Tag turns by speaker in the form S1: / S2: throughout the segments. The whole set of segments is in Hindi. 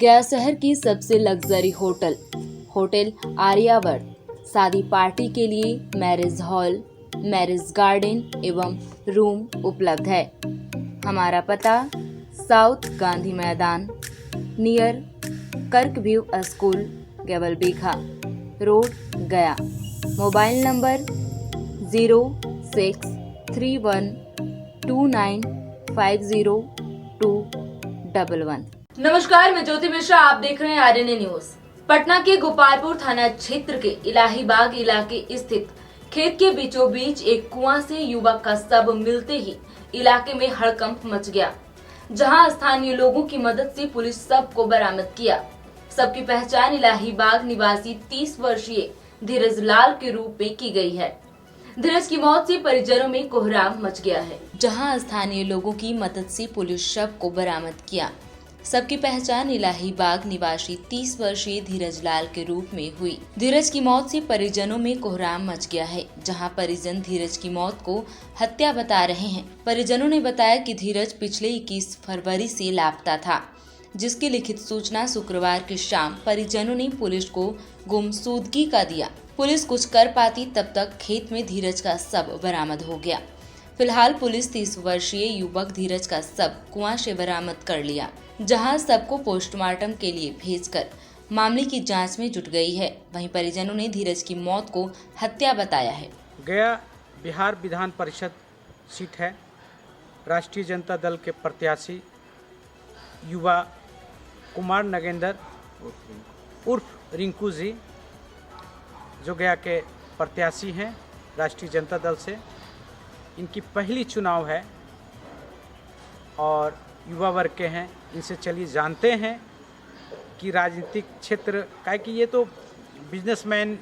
S1: गया शहर की सबसे लग्जरी होटल होटल आर्यावर्त शादी पार्टी के लिए मैरिज हॉल, मैरिज गार्डन एवं रूम उपलब्ध है। हमारा पता साउथ गांधी मैदान नियर कर्कव्यू स्कूल, केवल बीघा रोड, गया। Mobile number 0631295021। नमस्कार, मैं ज्योति मिश्रा, आप देख रहे हैं आरएनए न्यूज। पटना के गोपालपुर थाना क्षेत्र के इलाहीबाग इलाके स्थित खेत के बीचों बीच एक कुआं से युवक का शव मिलते ही इलाके में हड़कंप मच गया, जहां स्थानीय लोगों की मदद से पुलिस शव को बरामद किया। शव की पहचान इलाहीबाग निवासी 30 वर्षीय धीरज लाल के रूप में की गई है। धीरज की मौत से परिजनों में कोहराम मच गया है, जहां स्थानीय लोगों की मदद से पुलिस शव को बरामद किया। सबकी पहचान इलाहीबाग निवासी 30 वर्षीय धीरज लाल के रूप में हुई। धीरज की मौत से परिजनों में कोहराम मच गया है, जहां परिजन धीरज की मौत को हत्या बता रहे हैं। परिजनों ने बताया कि धीरज पिछले 21 फरवरी से लापता था, जिसकी लिखित सूचना शुक्रवार की शाम परिजनों ने पुलिस को गुमशुदगी का दिया। पुलिस कुछ कर पाती तब तक खेत में धीरज का शव बरामद हो गया। फिलहाल पुलिस 30 वर्षीय युवक धीरज का शव कुआं से बरामद कर लिया, जहां शव को पोस्टमार्टम के लिए भेजकर मामले की जांच में जुट गई है। वहीं परिजनों ने धीरज की मौत को हत्या बताया है।
S2: गया बिहार विधान परिषद सीट है। राष्ट्रीय जनता दल के प्रत्याशी युवा कुमार नगेंद्र उर्फ रिंकू जी, जो गया के प्रत्याशी हैं राष्ट्रीय जनता दल से, इनकी पहली चुनाव है और युवा वर्ग के हैं। इनसे चलिए जानते हैं कि राजनीतिक क्षेत्र का, कि ये तो बिजनेसमैन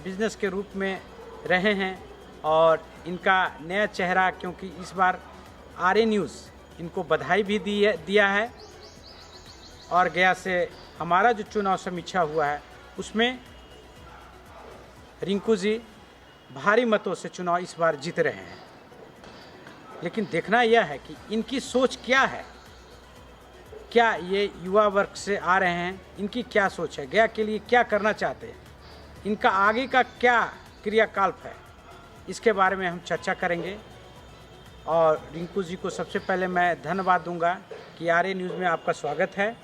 S2: बिजनेस के रूप में रहे हैं और इनका नया चेहरा, क्योंकि इस बार आरएनए न्यूज़ इनको बधाई भी दिया है। और गया से हमारा जो चुनाव समीक्षा हुआ है उसमें रिंकू जी भारी मतों से चुनाव इस बार जीत रहे हैं। लेकिन देखना यह है कि इनकी सोच क्या है, क्या ये युवा वर्ग से आ रहे हैं, इनकी क्या सोच है, गया के लिए क्या करना चाहते हैं, इनका आगे का क्या क्रियाकल्प है, इसके बारे में हम चर्चा करेंगे। और रिंकू जी को सबसे पहले मैं धन्यवाद दूंगा कि आरएनए न्यूज़ में आपका स्वागत है।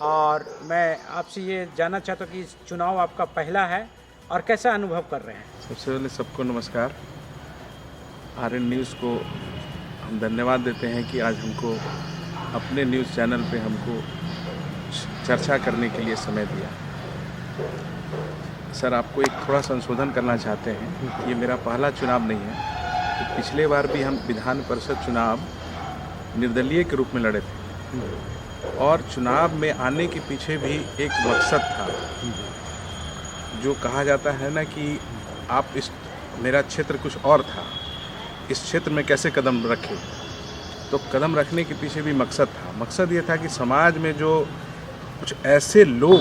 S2: और मैं आपसे ये जानना चाहता हूँ कि चुनाव आपका पहला है और कैसा अनुभव कर रहे हैं।
S3: सबसे पहले सबको नमस्कार। आरएनए न्यूज़ को हम धन्यवाद देते हैं कि आज हमको अपने न्यूज़ चैनल पे हमको चर्चा करने के लिए समय दिया। सर, आपको एक थोड़ा संशोधन करना चाहते हैं। ये मेरा पहला चुनाव नहीं है। तो पिछले बार भी हम विधान परिषद चुनाव निर्दलीय के रूप में लड़े थे और चुनाव में आने के पीछे भी एक मकसद था, जो कहा जाता है ना कि आप मेरा क्षेत्र कुछ और था, इस क्षेत्र में कैसे कदम रखे। तो कदम रखने के पीछे भी मकसद था। मकसद ये था कि समाज में जो कुछ ऐसे लोग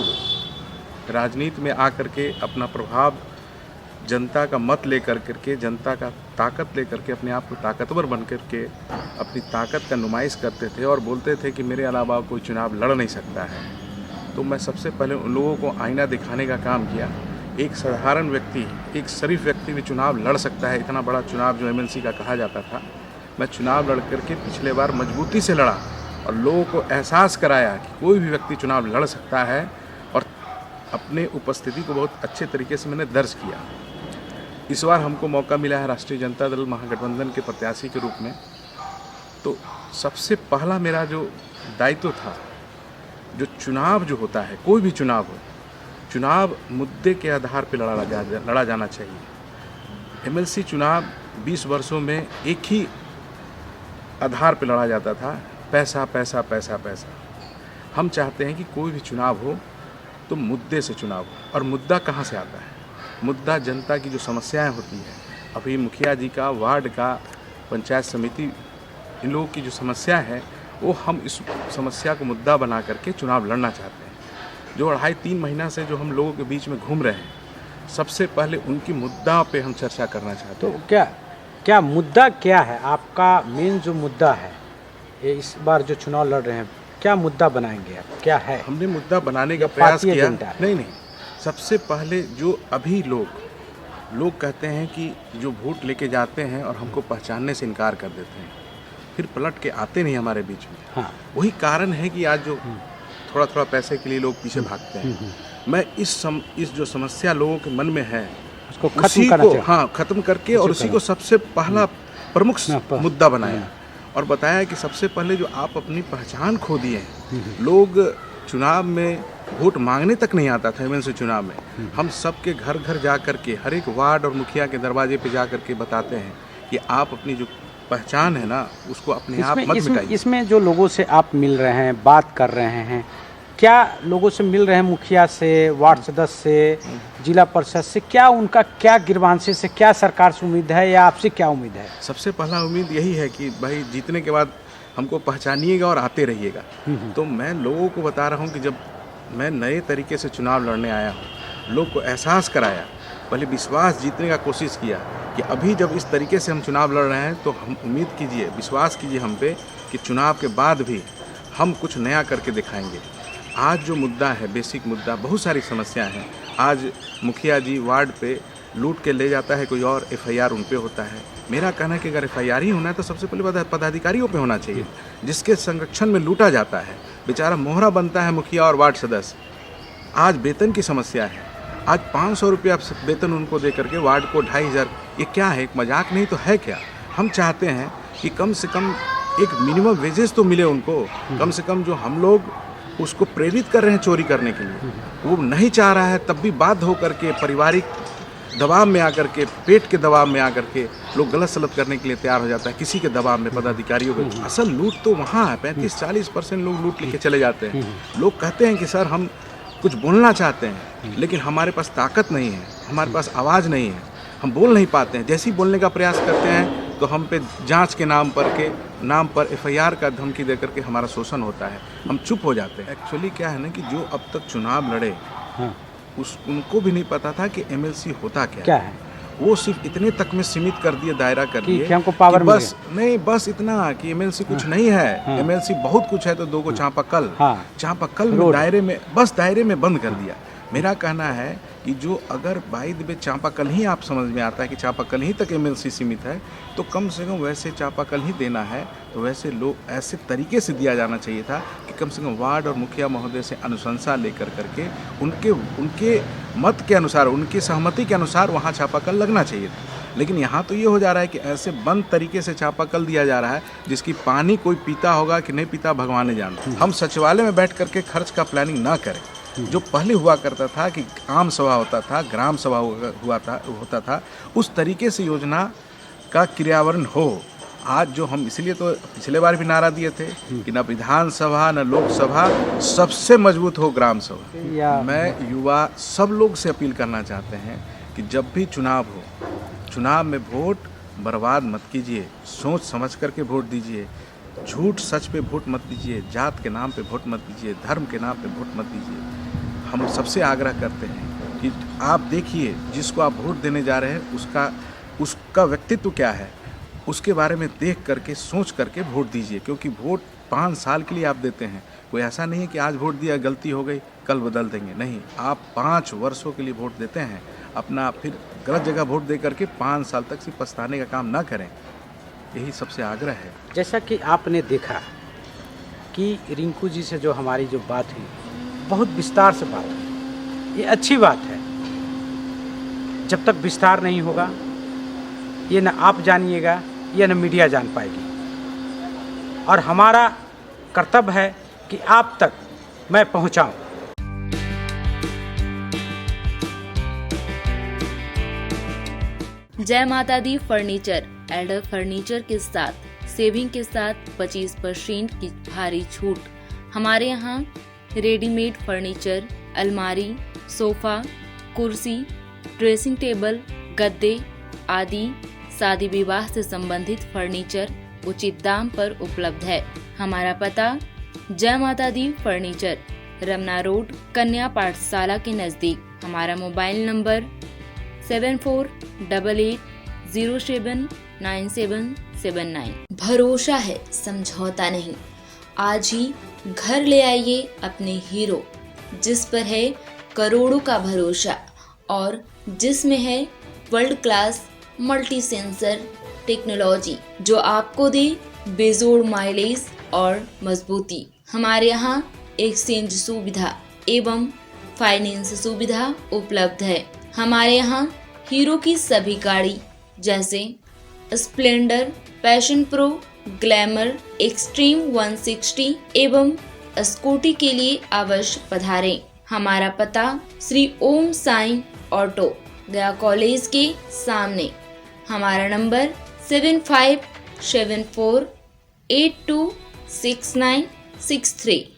S3: राजनीति में आकर के अपना प्रभाव, जनता का मत लेकर करके, जनता का ताकत लेकर के अपने आप को ताकतवर बन करके अपनी ताकत का नुमाइश करते थे और बोलते थे कि मेरे अलावा कोई चुनाव लड़ नहीं सकता है। तो मैं सबसे पहले उन लोगों को आईना दिखाने का काम किया। एक साधारण व्यक्ति, एक शरीफ व्यक्ति भी चुनाव लड़ सकता है। इतना बड़ा चुनाव जो एमएलसी का कहा जाता था, मैं चुनाव लड़ करके पिछले बार मजबूती से लड़ा और लोगों को एहसास कराया कि कोई भी व्यक्ति चुनाव लड़ सकता है। और अपने उपस्थिति को बहुत अच्छे तरीके से मैंने दर्ज किया। इस बार हमको मौका मिला है राष्ट्रीय जनता दल महागठबंधन के प्रत्याशी के रूप में। तो सबसे पहला मेरा जो दायित्व था, जो चुनाव जो होता है, कोई भी चुनाव हो, चुनाव मुद्दे के आधार पर लड़ा जाना चाहिए। एमएलसी चुनाव 20 वर्षों में एक ही आधार पर लड़ा जाता था, पैसा पैसा पैसा पैसा। हम चाहते हैं कि कोई भी चुनाव हो तो मुद्दे से चुनाव हो। और मुद्दा कहाँ से आता है? मुद्दा जनता की जो समस्याएं होती हैं, अभी मुखिया जी का, वार्ड का, पंचायत समिति, इन लोगों की जो समस्या है, वो हम इस समस्या को मुद्दा बना करके चुनाव लड़ना चाहते हैं। जो 2.5-3 महीना से जो हम लोगों के बीच में घूम रहे हैं, सबसे पहले उनकी मुद्दा पे हम चर्चा करना चाहते हैं।
S2: तो क्या मुद्दा क्या है आपका? मेन जो मुद्दा है ये इस बार जो चुनाव लड़ रहे हैं क्या मुद्दा बनाएंगे आप, क्या है?
S3: हमने मुद्दा बनाने का
S2: या
S3: प्रयास
S2: पार्टी
S3: किया।
S2: एजेंडा है?
S3: नहीं, सबसे पहले जो अभी लोग कहते हैं कि जो वोट लेके जाते हैं और हमको पहचानने से इनकार कर देते हैं, फिर पलट के आते नहीं हमारे बीच में।
S2: हाँ।
S3: वही कारण है कि आज जो थोड़ा थोड़ा पैसे के लिए लोग पीछे भागते हैं। मैं इस जो समस्या लोगों के मन में है
S2: उसको
S3: उसी
S2: खत्म करना
S3: को
S2: चाहिए।
S3: खत्म करके और उसी को सबसे पहला प्रमुख मुद्दा बनाया और बताया कि सबसे पहले जो आप अपनी पहचान खो दिए हैं। लोग चुनाव में वोट मांगने तक नहीं आता था। एमएलसी चुनाव में हम सबके घर घर जा कर के, हर एक वार्ड और मुखिया के दरवाजे पे जा कर के बताते हैं कि आप अपनी जो पहचान है ना उसको अपने आप मत मिटाइए।
S2: इसमें जो लोगों से आप मिल रहे हैं, बात कर रहे हैं, क्या लोगों से मिल रहे हैं, मुखिया से, वार्ड सदस्य से, जिला परिषद से, क्या उनका क्या गिरवांशी से क्या सरकार से उम्मीद है या आपसे क्या उम्मीद है?
S3: सबसे पहला उम्मीद यही है कि भाई जीतने के बाद हमको पहचानिएगा और आते रहिएगा। तो मैं लोगों को बता रहा हूँ कि जब मैं नए तरीके से चुनाव लड़ने आया हूँ, लोग को एहसास कराया, पहले विश्वास जीतने का कोशिश किया कि अभी जब इस तरीके से हम चुनाव लड़ रहे हैं तो हम उम्मीद कीजिए, विश्वास कीजिए हम पे कि चुनाव के बाद भी हम कुछ नया करके दिखाएंगे। आज जो मुद्दा है, बेसिक मुद्दा, बहुत सारी समस्याएं हैं। आज मुखिया जी वार्ड पे लूट के ले जाता है कोई और, एफआईआर उन पे होता है। मेरा कहना है कि अगर एफआईआर ही होना है तो सबसे पहले पदाधिकारियों पे होना चाहिए, जिसके संरक्षण में लूटा जाता है। बेचारा मोहरा बनता है मुखिया और वार्ड सदस्य। आज वेतन की समस्या है, आज 500 रुपया वेतन उनको दे करके वार्ड को 2500, ये क्या है? एक मजाक नहीं तो है क्या? हम चाहते हैं कि कम से कम एक मिनिमम वेजेस तो मिले उनको। कम से कम जो हम लोग उसको प्रेरित कर रहे हैं चोरी करने के लिए, वो नहीं चाह रहा है, तब भी बाध्य होकर के पारिवारिक दबाव में आकर के, पेट के दबाव में आकर के लोग गलत सलत करने के लिए तैयार हो जाता है, किसी के दबाव में, पदाधिकारियों के। असल लूट तो वहाँ है, 35-40% लोग लूट लेके चले जाते हैं। लोग कहते हैं कि सर हम कुछ बोलना चाहते हैं लेकिन हमारे पास ताकत नहीं है, हमारे पास आवाज़ नहीं है, हम बोल नहीं पाते हैं। जैसे ही बोलने का प्रयास करते हैं तो हम पे जांच के नाम पर एफआईआर का धमकी दे करके हमारा शोषण होता है, हम चुप हो जाते हैं। एक्चुअली क्या है ना कि जो अब तक चुनाव लड़े उनको भी नहीं पता था कि एमएलसी होता क्या है। वो सिर्फ इतने तक में सीमित कर दिए, दायरा कर दिए
S2: कि हमको पावर
S3: बस नहीं, बस इतना कि एमएलसी कुछ नहीं है। एमएलसी बहुत कुछ है तो 2 को चापाकल में दायरे में बंद कर दिया। मेरा कहना है कि जो अगर बाई द वे चापाकल ही आप समझ में आता है कि चापाकल ही तक एमएलसी सीमित है, तो कम से कम वैसे चापाकल ही देना है तो वैसे लोग ऐसे तरीके से दिया जाना चाहिए था कि कम से कम वार्ड और मुखिया महोदय से अनुशंसा लेकर करके उनके मत के अनुसार, उनकी सहमति के अनुसार वहाँ चापाकल लगना चाहिए था। लेकिन यहाँ तो ये हो जा रहा है कि ऐसे बंद तरीके से चापाकल दिया जा रहा है जिसकी पानी कोई पीता होगा कि नहीं पीता भगवान ने जानता। हम सचिवालय में बैठ करके खर्च का प्लानिंग ना करें। जो पहले हुआ करता था कि आम सभा होता था, ग्राम सभा होता था, उस तरीके से योजना का क्रियान्वयन हो। आज जो हम, इसलिए तो पिछले बार भी नारा दिए थे कि न विधानसभा न लोकसभा, सबसे मजबूत हो ग्राम सभा। मैं युवा सब लोग से अपील करना चाहते हैं कि जब भी चुनाव हो, चुनाव में वोट बर्बाद मत कीजिए, सोच समझ करके वोट दीजिए। झूठ सच पे वोट मत दीजिए, जात के नाम पे वोट मत दीजिए, धर्म के नाम पे वोट मत दीजिए। हम सबसे आग्रह करते हैं कि आप देखिए जिसको आप वोट देने जा रहे हैं उसका व्यक्तित्व क्या है, उसके बारे में देख करके, सोच करके वोट दीजिए। क्योंकि वोट 5 साल के लिए आप देते हैं। कोई ऐसा नहीं है कि आज वोट दिया, गलती हो गई, कल बदल देंगे, नहीं। आप 5 वर्षों के लिए वोट देते हैं, अपना फिर गलत जगह वोट दे करके 5 साल तक सिर्फ पछताने का काम ना करें। यही सबसे आग्रह है।
S2: जैसा कि आपने देखा कि रिंकू जी से जो हमारी जो बात हुई, बहुत विस्तार से बात हुई, ये अच्छी बात है। जब तक विस्तार नहीं होगा ये न आप जानिएगा या न मीडिया जान पाएगी। और हमारा कर्तव्य है कि आप तक मैं पहुंचाऊं।
S1: जय माता दी फर्नीचर, एल्डर फर्नीचर के साथ सेविंग के साथ 25% की भारी छूट। हमारे यहाँ रेडीमेड फर्नीचर, अलमारी, सोफा, कुर्सी, ड्रेसिंग टेबल, गद्दे आदि शादी विवाह से संबंधित फर्नीचर उचित दाम पर उपलब्ध है। हमारा पता जय माता दी फर्नीचर, रमना रोड, कन्या पाठशाला के नजदीक। हमारा मोबाइल नंबर 7488079779। भरोसा है, समझौता नहीं। आज ही घर ले आइए अपने हीरो, जिस पर है करोड़ों का भरोसा और जिसमें है world class multi sensor technology, जो आपको दे बेजोड़ माइलेज और मजबूती। हमारे यहाँ एक्सचेंज सुविधा एवं फाइनेंस सुविधा उपलब्ध है। हमारे यहाँ हीरो की सभी गाड़ी जैसे Splendor, passion pro, glamour, extreme 160 एवं स्कूटी के लिए अवश्य पधारें। हमारा पता श्री ओम साई ऑटो, गया कॉलेज के सामने। हमारा नंबर 7574826963।